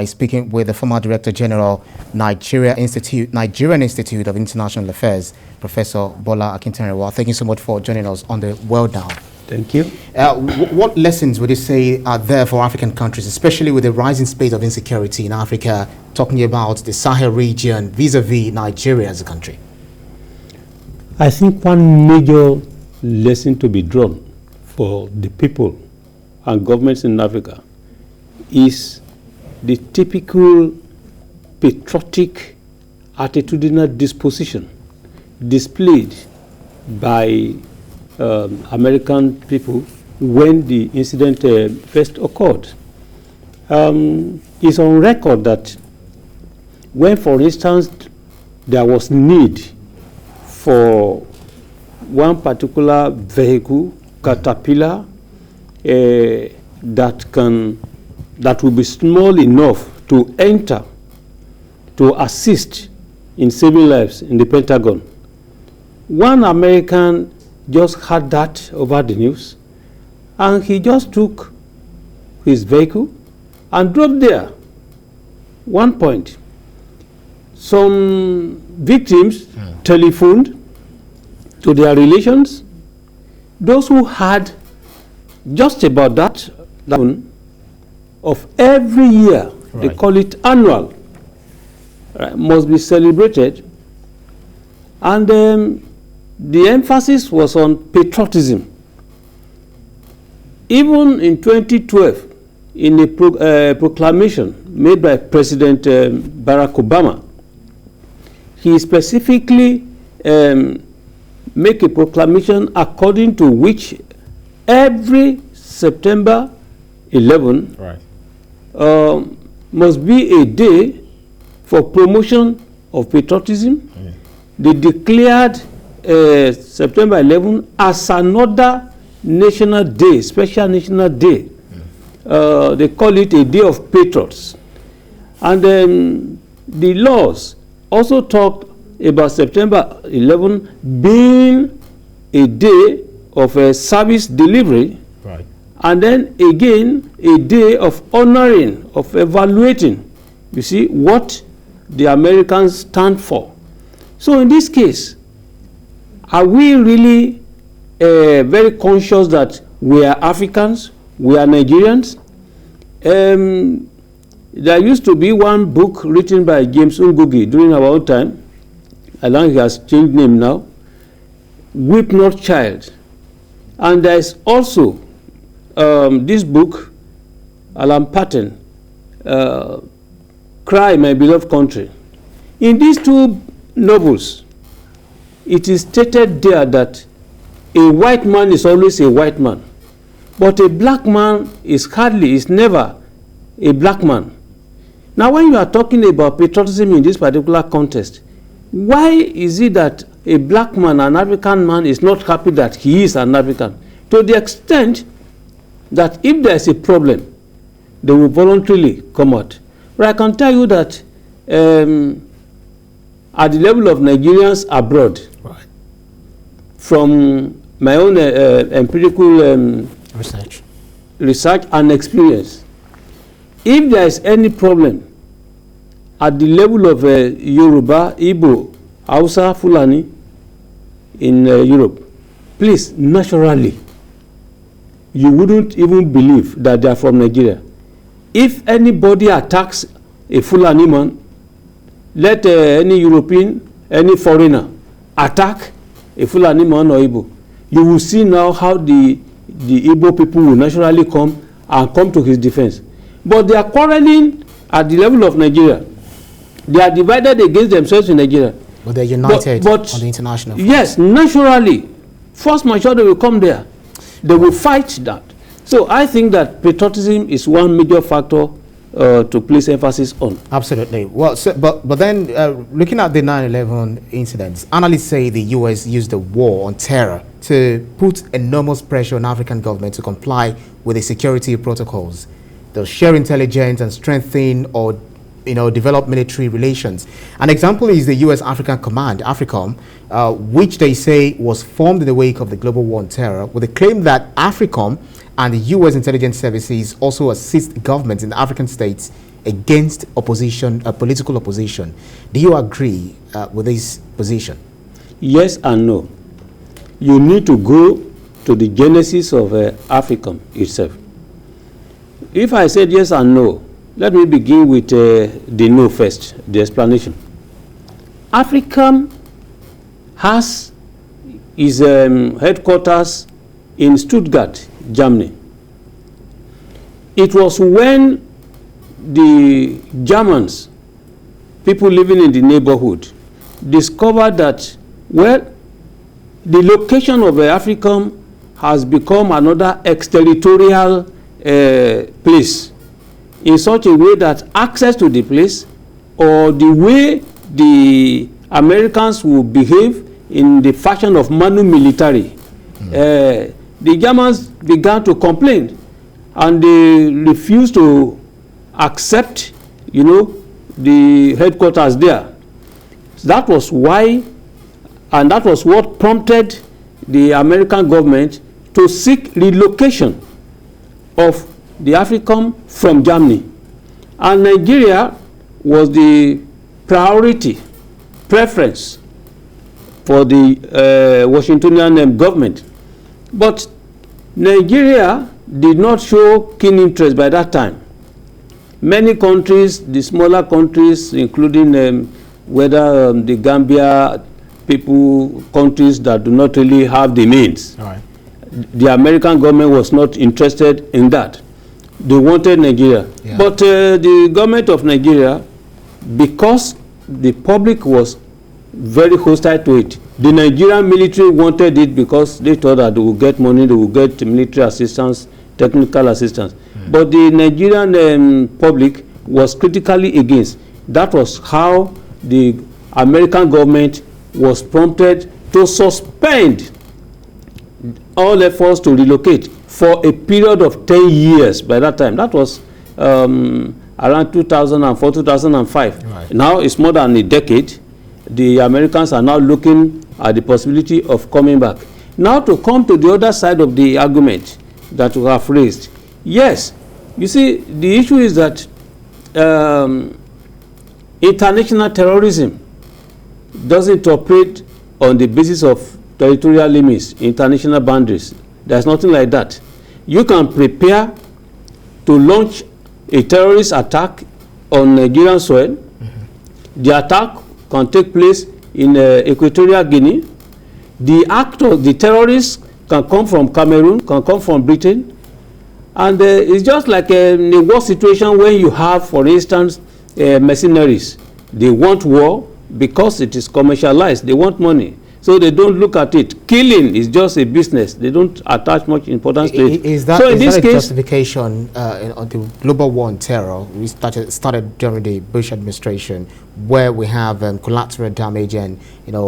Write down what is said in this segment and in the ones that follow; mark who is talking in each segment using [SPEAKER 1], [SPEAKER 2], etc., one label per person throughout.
[SPEAKER 1] Speaking with the former Director General, Nigerian Institute of International Affairs, Professor Bola Akinterinwa. Thank you so much for joining us on the World Now.
[SPEAKER 2] Thank you.
[SPEAKER 1] What lessons would you say are there for African countries, especially with the rising space of insecurity in Africa, talking about the Sahel region vis-a-vis Nigeria as a country?
[SPEAKER 2] I think one major lesson to be drawn for the people and governments in Africa is the typical patriotic attitudinal disposition displayed by American people when the incident first occurred. It's on record that when, for instance, there was need for one particular vehicle, Caterpillar, that will be small enough to enter to assist in saving lives in the Pentagon. One American just heard that over the news, and he just took his vehicle and drove there. One point, some victims telephoned to their relations. Those who had just about that of every year, right, they call it annual, right, must be celebrated. And the emphasis was on patriotism. Even in 2012, in a proclamation made by President Barack Obama, he specifically make a proclamation according to which every September 11
[SPEAKER 1] right,
[SPEAKER 2] must be a day for promotion of patriotism. They declared September 11 as another national day, special national day. They call it a day of patriots. And the laws also talk about September 11 being a day of service delivery,
[SPEAKER 1] right,
[SPEAKER 2] and then again a day of honoring, of evaluating, you see, what the Americans stand for. So in this case, are we really very conscious that we are Africans, we are Nigerians? There used to be one book written by James Ngugi during our own time. I think he has changed name now. Weep Not Child. And there is also this book, Alan Paton, Cry, My Beloved Country. In these two novels, it is stated there that a white man is always a white man, but a black man is never a black man. Now, when you are talking about patriotism in this particular context, why is it that a black man, an African man, is not happy that he is an African? To the extent that if there is a problem, they will voluntarily come out. But I can tell you that at the level of Nigerians abroad,
[SPEAKER 1] right,
[SPEAKER 2] from my own empirical research and experience, if there is any problem at the level of Yoruba, Igbo, Hausa, Fulani in Europe, please, naturally, you wouldn't even believe that they are from Nigeria. If anybody attacks a Fulani man, let any European, any foreigner attack a Fulani man or Igbo, you will see now how the Igbo people will naturally come to his defense. But they are quarreling at the level of Nigeria. They are divided against themselves in Nigeria.
[SPEAKER 1] But they're united on the international front.
[SPEAKER 2] Yes, naturally. Force majeure, they will come there. They will fight that. So I think that patriotism is one major factor to place emphasis on.
[SPEAKER 1] Absolutely. Well, so, but then looking at the 9/11 incidents, analysts say the U.S. used the war on terror to put enormous pressure on African governments to comply with the security protocols. They'll share intelligence and strengthen or develop military relations. An example is the U.S. African Command, AFRICOM, which they say was formed in the wake of the global war on terror, with the claim that AFRICOM and the U.S. intelligence services also assist governments in the African states against opposition, political opposition. Do you agree with this position?
[SPEAKER 2] Yes and no. You need to go to the genesis of AFRICOM itself. If I said yes and no, let me begin with the no first, the explanation. AFRICOM has its headquarters in Stuttgart, Germany. It was when the Germans, people living in the neighborhood, discovered that, well, the location of AFRICOM has become another exterritorial place, in such a way that access to the place or the way the Americans will behave in the fashion of manu militari, the Germans began to complain, and they refused to accept, you know, the headquarters there. So that was why, and that was what prompted the American government to seek relocation of the AFRICOM from Germany. And Nigeria was the priority, preference for the Washingtonian government. But Nigeria did not show keen interest by that time. Many countries, the smaller countries, including whether the Gambia people, countries that do not really have the means, the American government was not interested in that. They wanted Nigeria. Yeah. But the government of Nigeria, because the public was very hostile to it, the Nigerian military wanted it because they thought that they would get money, they would get military assistance, technical assistance. But the Nigerian public was critically against. That was how the American government was prompted to suspend all efforts to relocate for a period of 10 years by that time. That was around 2004, 2005. Right. Now it's more than a decade. The Americans are now looking at the possibility of coming back. Now to come to the other side of the argument that we have raised. Yes, you see, the issue is that international terrorism doesn't operate on the basis of territorial limits, international boundaries. There's nothing like that. You can prepare to launch a terrorist attack on Nigerian soil. The attack can take place in Equatorial Guinea. The actors, the terrorists, can come from Cameroon, can come from Britain. And it's just like a war situation when you have, for instance, mercenaries. They want war because it is commercialized. They want money. So they don't look at it. Killing is just a business. They don't attach much importance to it.
[SPEAKER 1] Is that, so in this case, justification on the global war on terror we started during the Bush administration, where we have collateral damage and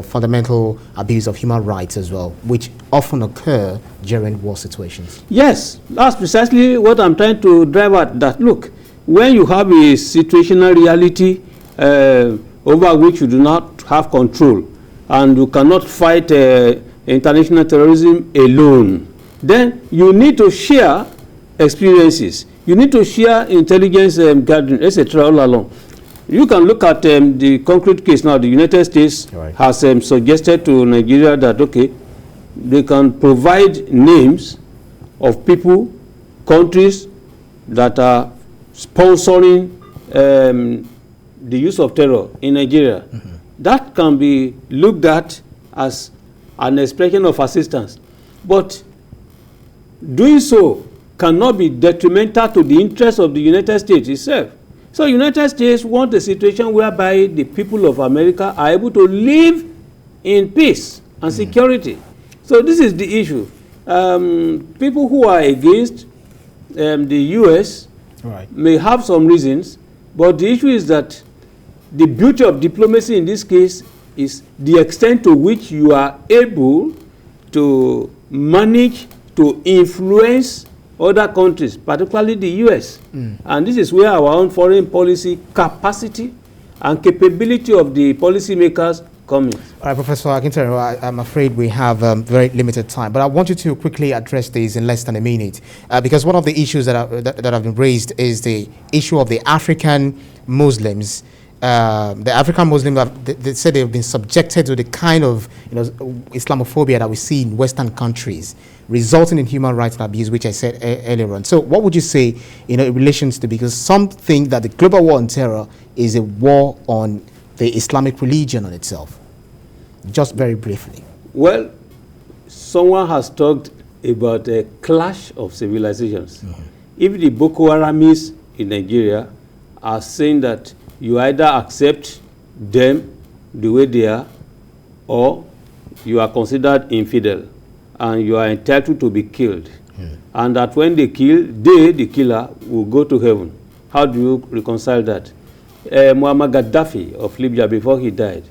[SPEAKER 1] fundamental abuse of human rights as well, which often occur during war situations?
[SPEAKER 2] Yes, that's precisely what I'm trying to drive at. That look, when you have a situational reality over which you do not have control, and you cannot fight international terrorism alone, then you need to share experiences. You need to share intelligence gathering, etc. all along. You can look at the concrete case now. The United States has suggested to Nigeria that, okay, they can provide names of people, countries that are sponsoring the use of terror in Nigeria. That can be looked at as an expression of assistance. But doing so cannot be detrimental to the interests of the United States itself. So the United States want a situation whereby the people of America are able to live in peace and security. So this is the issue. People who are against the U.S. may have some reasons, but the issue is that the beauty of diplomacy in this case is the extent to which you are able to manage to influence other countries, particularly the U.S. And this is where our own foreign policy capacity and capability of the policymakers coming.
[SPEAKER 1] All right, Professor Akinterinwa, I'm afraid we have very limited time, but I want you to quickly address this in less than a minute, because one of the issues that have been raised is the issue of the African Muslims. The African Muslims, they say they've been subjected to the kind of Islamophobia that we see in Western countries, resulting in human rights abuse, which I said earlier on. So what would you say, in relation to, because some think that the global war on terror is a war on the Islamic religion on itself? Just very briefly.
[SPEAKER 2] Well, someone has talked about a clash of civilizations. Mm-hmm. If the Boko Haramis in Nigeria are saying that you either accept them the way they are, or you are considered infidel and you are entitled to be killed. And that when they kill, the killer, will go to heaven. How do you reconcile that? Muammar Gaddafi of Libya, before he died,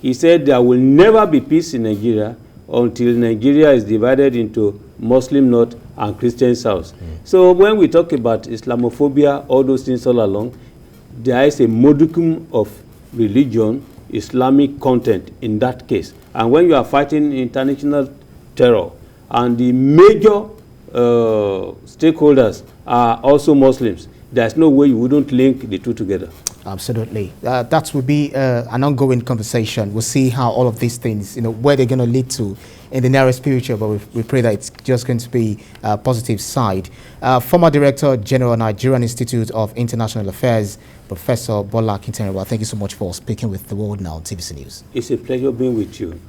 [SPEAKER 2] he said there will never be peace in Nigeria until Nigeria is divided into Muslim North and Christian South. So when we talk about Islamophobia, all those things all along, there is a modicum of religion, Islamic content in that case. And when you are fighting international terror, and the major stakeholders are also Muslims, there's no way you wouldn't link the two together.
[SPEAKER 1] Absolutely. That would be an ongoing conversation. We'll see how all of these things, where they're going to lead to in the nearest future, but we pray that it's just going to be a positive side. Former Director General, Nigerian Institute of International Affairs, Professor Bola Akinterinwa, thank you so much for speaking with the world now on TVC News.
[SPEAKER 2] It's a pleasure being with you.